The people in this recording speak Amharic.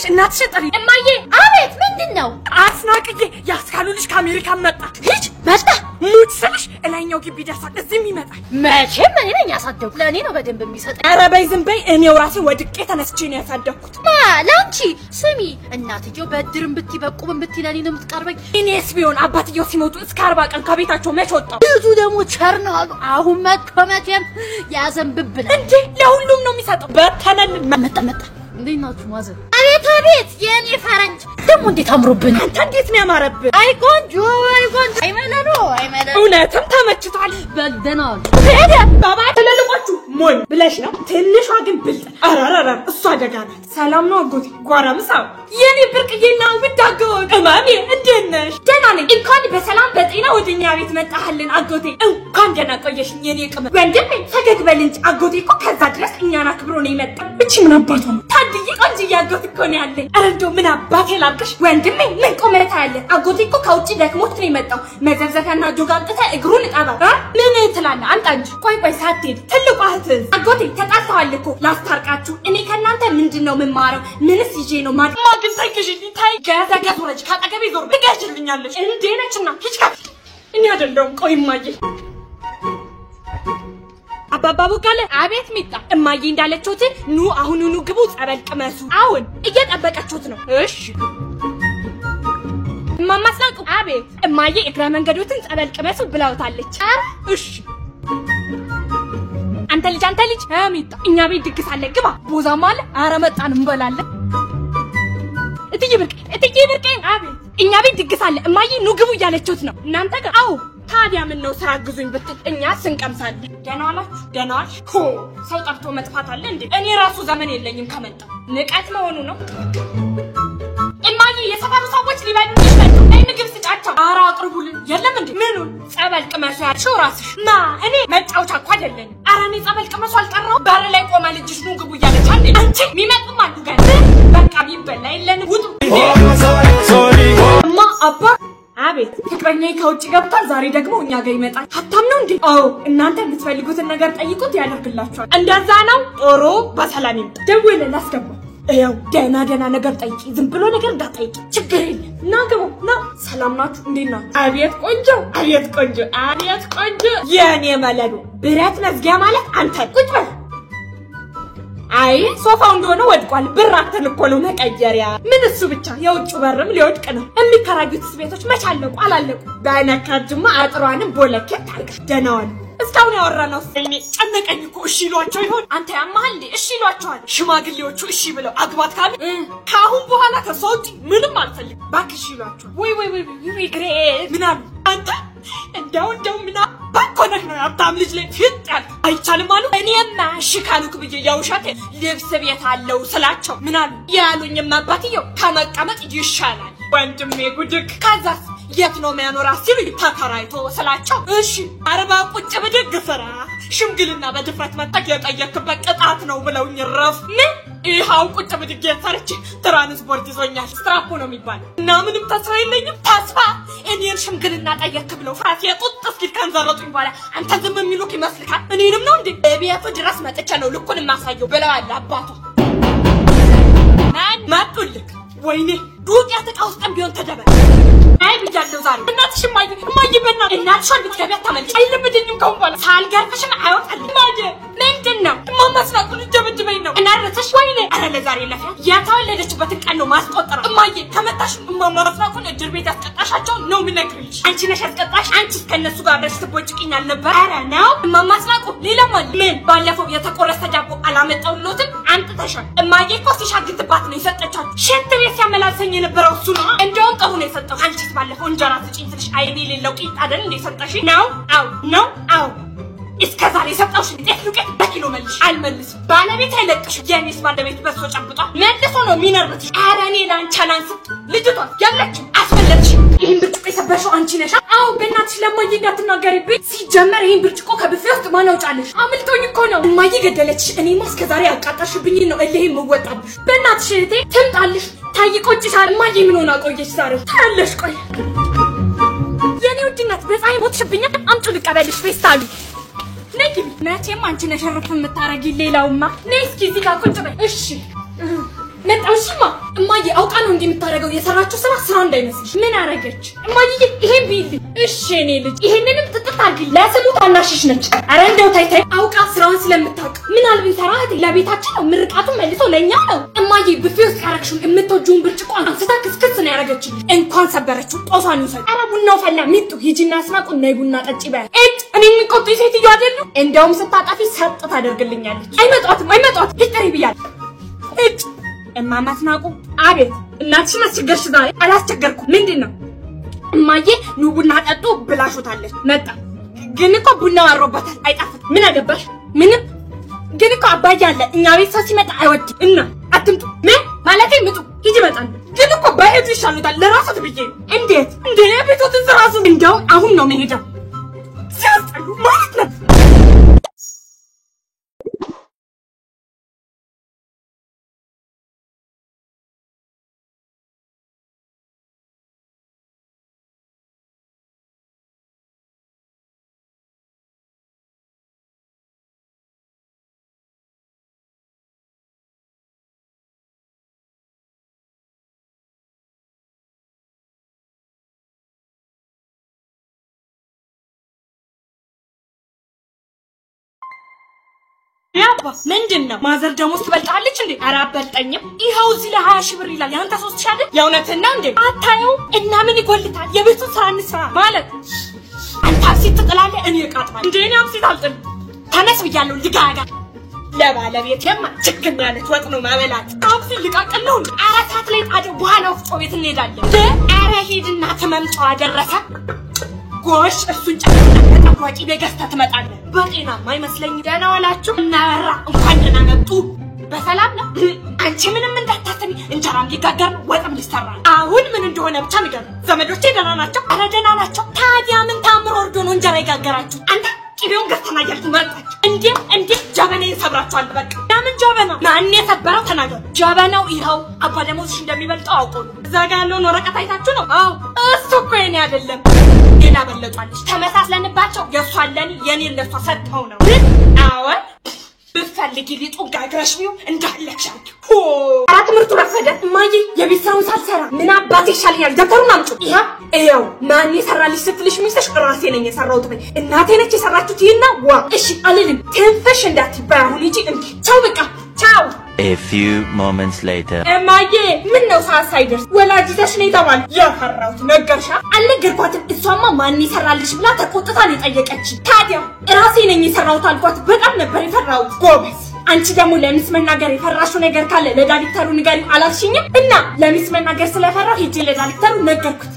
ይኸውልሽ እናትሽ ጥሪ እማዬ አቤት ምንድነው አስናቅዬ ያስካሉልሽ ከአሜሪካ መጣ ልጅ መጣ ሙት ስልሽ እላኛው ግቢ ደርሷል እዚህም ይመጣል መቼም እኔ ነኝ ያሳደኩ ለእኔ ነው በደንብ የሚሰጥ ኧረ በይ ዝም በይ እኔው ራሴ ወድቄ ተነስቼ ነው ያሳደኩት ላንቺ ስሚ እናትየው በድርም ብትበቁም ብትለኒ ነው የምትቀርበኝ እኔስ ቢሆን አባትየው ሲሞቱ እስከ 40 ቀን ከቤታቸው መች ወጣው ብዙ ደግሞ ቸርናሉ አሁን መጥቶም ያዘንብብና እንዴ ለሁሉም ነው የሚሰጠው በተነል መጣ እንዴት ናችሁ ማዘር አቤት የኔ ፈረንጅ ደግሞ እንዴት አምሮብን አንተ እንዴት ነው ያማረብህ አይ ቆንጆ አይመለሎ እውነትም ተመችቷል በልደናል ሄደ ባባ ተለልቆቹ ሞኝ ብለሽ ነው ትንሿ ግን ብልጥ አራራራ እሷ ደጋና ሰላም ነው አጎቴ ጓራምሳው የኔ ብርቅዬና ውዳገው እማሚ እንዴት ነሽ ደህና ነኝ እንኳን በሰላም በጤና ወደኛ ቤት መጣህልን አጎቴ እንኳን ደህና ቆየሽኝ የኔ ቅመም ወንድሜ ፈገግ በል እንጂ አጎቴ እኮ ከዛ ድረስ እኛን አክብሮ ነው የመጣው እቺ ምን አባቷ ነው ታድዬ ቆንጆ አጎቴ እኮ ነው ያለኝ ኧረ እንደው ምን አባቴ ላልቅሽ ወንድሜ ምን ቆመታ ያለ አጎቴ እኮ ከውጪ ደክሞት ነው የመጣው መዘብዘፊያና ጆግ አምጥተ እግሩን እጠባ ምን ትላለህ አንተ እንጂ ቆይ ሳትሄድ ትልቁ እህትህ አጎቴ ተጣልተዋል እኮ ላስታርቃችሁ እኔ ከእናንተ ምንድነው የምማረው ምንስ ይዤ ነው ማግን ሳይከሽልኝ ታይ ገዘገዞረጅ ካጠገቤ ዞር ትገሽልኛለሽ እንዴ ነችና ሂጅ ካፍ እኔ አይደለም ቆይ ማዬ አባባ ቦጋለ አቤት ሚጣ እማዬ እንዳለችሁት ኑ አሁኑኑ ግቡ ጸበል ቅመሱ አሁን እየጠበቀችሁት ነው እሺ ማማሳቁ አቤት እማዬ እግረ መንገዶትን ጸበል ቅመሱ ብላውታለች እሺ አንተ ልጅ ሚጣ እኛ ቤት ድግስ አለ ግባ ቦዛማ አለ ኧረ መጣን እንበላለን እትዬ ብርቅ አቤት እኛ ቤት ድግስ አለ እማዬ ኑ ግቡ እያለችሁት ነው እናንተ ጋር አው ታዲያ ምን ነው ስራ ግዙኝ ብትል እኛ ስንቀምሳለን ደህና ዋላችሁ ደህና ዋልሽ ሰው ጠርቶ መጥፋት አለ እንዴ እኔ ራሱ ዘመን የለኝም ከመጣ ንቀት መሆኑ ነው እማዬ የሰፈሩ ሰዎች ሊበሉ ይችላሉ አይ ምግብ ስጫቸው ኧረ አቅርቡልን የለም እንዴ ምኑን ጸበል ቅመሱ ያልሽው ራስሽ ማ እኔ መጫወቻ እኮ አይደለም ኧረ እኔ ጸበል ቅመሱ አልጠራው በር ላይ ቆማ ልጅሽ ኑ ግቡ እያለች አንዴ አንቺ የሚመጡም አሉ ገና በቃ ቢበላ የለን ውጡ እማ አባ አቤት ፍቅረኛዬ ከውጭ ገብቷል ዛሬ ደግሞ እኛ ጋር ይመጣል ሀብታም ነው እንዴ አዎ እናንተ የምትፈልጉትን ነገር ጠይቁት ያደርግላችኋል እንደዛ ነው ጦሮ በሰላም ይምጣ ደውል ላስገባ ያው ደህና ነገር ጠይቂ ዝም ብሎ ነገር እንዳትጠይቂ ችግር የለም ና ግቡ ና ሰላም ናችሁ እንዴት ናችሁ አቤት ቆንጆ የኔ መለሉ ብረት መዝጊያ ማለት አንተ ቁጭ በል አይ ሶፋው እንደሆነ ወድቋል ብራተን እኮ ነው መቀየሪያ ምን እሱ ብቻ የውጭ በርም ሊወድቅ ነው የሚከራዩት ቤቶች መቻለቁ አላለቁ ባይነካጅማ አጥሯንም ቦለከት አርጋ ደናዋል እስካሁን ያወራነው ስለኔ ጨነቀኝ እኮ እሺ ይሏቸው ይሆን አንተ ያማል እንዴ እሺ ይሏቸዋል ሽማግሌዎቹ እሺ ብለው አግባት ካለ ካሁን በኋላ ከሰውት ምንም አልፈልግ ባክሽ ይሏቸው ወይ ግሬ ምናም አንተ እንደው ምና ባኮነህ ነው ያጣም ልጅ ላይ ፍጥ ያል አይቻልም አሉ እኔማ እሺ ካሉክ ብዬ ያውሻት ልብስ ቤት አለው ስላቸው ምን አሉ ያሉኝማ አባትየው ከመቀመጥ ይሻላል ወንድሜ ጉድክ ካዛስ የት ነው የሚያኖራ ሲሉ ተከራይቶ ስላቸው እሺ አርባ ቁጭ ብድግ ስራ ሽምግልና በድፍረት መጣክ የጠየቅበት ቅጣት ነው ብለውኝ ረፍ ምን ይሃው ቁጭ ብድግ ሰርቼ ትራንስፖርት ይዞኛል ስትራፖ ነው የሚባለው እና ምንም ተስፋ የለኝም ተስፋ እኔን ሽምግልና ጠየቅ ብለው ፍራቴ ጡጥ እስኪ ከንዘረጡኝ በኋላ አንተ ዝም የሚሉክ ይመስልካል እኔንም ነው እንዴ ቤቱ ድረስ መጥቼ ነው ልኩን ማሳየው ብለዋል አባቱ ማን ማጡልክ ወይኔ ዱቄት ተቃውስጠን ቢሆን ተደበል አይ ብያለሁ ዛሬ እናትሽ ማይ በና እናትሽ ልትገቢያ ተመልጭ አይልብድኝም ከሆነ ሳልገርፍሽም አይወጣልኝ ማየ ምንድነው ማማስናቁ ልትደብድበኝ ነው እናረተሽ ወይኔ አረ ለዛሬ ለፋ ያተወለደችበትን ቀን ነው ማስቆጠር እማዬ ከመጣሽ ማማስናቁ እድር ቤት ያስቀጣሻቸው ነው ምነግርልሽ አንቺ ነሽ ያስቀጣሽ አንቺ ከነሱ ጋር ደስ ትቦጭቂኛል ነበር አረ ነው ማማስናቁ ሌላ ማለት ምን ባለፈው የተቆረሰ ዳቦ አላመጣውሎትም አንጥተሻል እማዬ እኮ ሲሻግትባት ነው የሰጠቻት ሽንት ቤት ሲያመላልሰኝ የነበረው እሱ ነው እንደውም ጥሩ ነው የሰጠው አንቺ ባለፈው እንጀራ ስጪኝ ትልሽ አይኔ ሌለው ቂጣ አይደል እንደ ሰጠሽ ነው አው እስከዛሬ ሰጣውሽ ዱቄት በኪሎ መልሽ አልመልስም ባለቤት አይለቅሽ የኔስ ባለቤት በሶ ጨብጧ መልሶ ነው ሚነርብትሽ ኧረ እኔ ላንቺ አላንስም ልጅቷ ያለችው አስፈለጥሽ ይሄን ብርጭቆ የሰበርሽው አንቺ ነሽ አው በእናትሽ ለማዬ እንዳትናገሪብኝ ሲጀመር ይሄን ብርጭቆ ከብፌ ውስጥ ማን አውጫለሽ አምልጦኝ እኮ ነው እማዬ ገደለችሽ እኔማ እስከዛሬ ያቃጣሽብኝ ነው እልህ የምወጣብሽ በእናትሽ እህቴ ትምጣልሽ ታይቆጭሻል እማዬ ምን ሆና ቆየች ዛሬ ታለሽ ቆይ የኔ ውድነት በፀሐይ ሞትሽብኝ አምጡ ልቀበልሽ ፌስታሉ ነይ መቼም አንቺ ነሽ ሸርፍ የምታረጊ ሌላውማ ነይ እስኪ እዚህ ጋር ቁጭ በይ እሺ መጣውሽማ እማዬ አውቃ ነው እንደምታረገው የሰራችው ስራ እንዳይመስልሽ ምን አረገች እማዬ ይሄን ቢል እሺ እኔ ልጅ ይሄንንም ጥጥት አድርጊ ለስሙ ታናሽሽ ነች አረ እንደው ታይ አውቃ ስራውን ስለምታውቅ ምን አልብን ሰራህት ለቤታችን ነው ምርቃቱን መልሶ ለኛ ነው እማዬ ብፌ ውስጥ ያረግሽው የምትወጂውን ብርጭቆ አንስታ ክስክስ ነው ያረገችልኝ እንኳን ሰበረችው ጦሷን ይሰጥ አረ ቡናው ፈላ ሚጡ ሂጂና አስናቁ ነይ ቡና ጠጪ በይ እኔ ምንቆጥ ሴትዮ አይደሉ እንደውም ስታጣፊ ሰጥ ታደርግልኛለች አይመጣት ይጥሪ ብያል እማማ አስናቁ አቤት እናትሽን አስቸገርሽ ዛሬ አላስቸገርኩም ምንድነው እማዬ ኑ ቡና ጠጡ ብላሾታለች መጣ ግን እኮ ቡና አሮባታል አይጣፍጥ ምን አገባሽ ምንም ግን እኮ አባዬ አለ እኛ ቤት ሰው ሲመጣ አይወድም እና አትምጡ ምን ማለቴ ምጡ ሂጂ መጣን ግን እኮ ባይሄዱ ይሻሉታል ለራስዎት ብዬ እንዴት እንዴ ቤቶትን ራሱ እንደው አሁን ነው መሄደው ሲያስጠሉ ማለት ነው ያባ ምንድነው ማዘር ደሞዝ ትበልጣለች እንዴ አራበልጠኝም ይሄው እዚህ ለ20 ሺህ ብር ይላል ያንተ 3 ሺህ አይደል ያውነትና እንዴ አታየው እና ምን ይጎልታል የቤቱን ስራ እንስራ ማለት አንተ አብሲት ትጥላለህ እኔ እቃጥማለሁ እንዴ እኔ አብሲት አልጥልም ተነስ ብያለሁ ልጋጋ ለባለቤቴማ ችግር ማለት ወጥ ነው ማበላት አብሲት ልቃቀለው አራት ሰዓት ላይ ታዲያ በኋላ ወፍጮ ቤት እንሄዳለን አረ ሂድና ተመምጣው አደረሰ ጎሽ እሱን ጨምረህ ተቋቂ በገስታ ትመጣለህ በጤና ማይመስለኝ ደህና ዋላችሁ እናራ እንኳን ደህና መጡ በሰላም ነው አንቺ ምንም እንዳታስቢ እንጀራም ሊጋገር ወጥም ሊሰራ አሁን ምን እንደሆነ ብቻ ንገር ዘመዶቼ ደህና ናቸው አረ ደህና ናቸው ታዲያ ምን ታምሮ ወርዶ ነው እንጀራ ይጋገራችሁ አንተ ቂቤውን ገዝተና ያልኩ መጣች እንዴ ጀበናዬ ሰብራችኋል በቃ ያምን ጀበና ማን የሰበረው ተናገር ጀበናው ይኸው አባ ደሞዝሽ እንደሚበልጠው አውቆ ነው እዛ ጋር ያለውን ወረቀት አይታችሁ ነው አው እሱ እኮ የኔ አይደለም ሌላ በለጧለች ተመሳስለንባቸው የሷለን የኔ ለሷ ሰጥተው ነው አዎ ብፈልጊ ሊጡ ጋግረሽው እንዳለክሻው አራት ምርቱ ረፈደ ማይ የቢሳውን ሳልሰራ ምን አባቴ ይሻለኛል ደብተሩን አምጡ ይሄው ማን ይሰራልሽ ስትልሽ ሚስተሽ ራሴ ነኝ የሰራሁት በይ እናቴ ነች የሰራችሁት ይና ዋ እሺ አልልም ትንፈሽ እንዳትባይ አሁን ይጂ እንዴ ቻው በቃ ቻው A few moments later እማዬ ምን ነው ሳይደርስ ወላጅተሽ ነው ተባለ ያፈራሁት ነገርሻ አልነገርኳትም እሷማ ማን ይሰራልሽ ብላ ተቆጥታ ነው ጠየቀች ታዲያ ራሴ ነኝ የሰራሁት አልኳት በጣም ነበር የፈራሁት ጎበዝ አንቺ ደግሞ ለሚስ መናገር የፈራሽው ነገር ካለ ለዳይሬክተሩ ንገሪው አላልሽኝም እና ለሚስ መናገር ስለፈራሁ ሂጂ ለዳይሬክተሩ ነገርኩት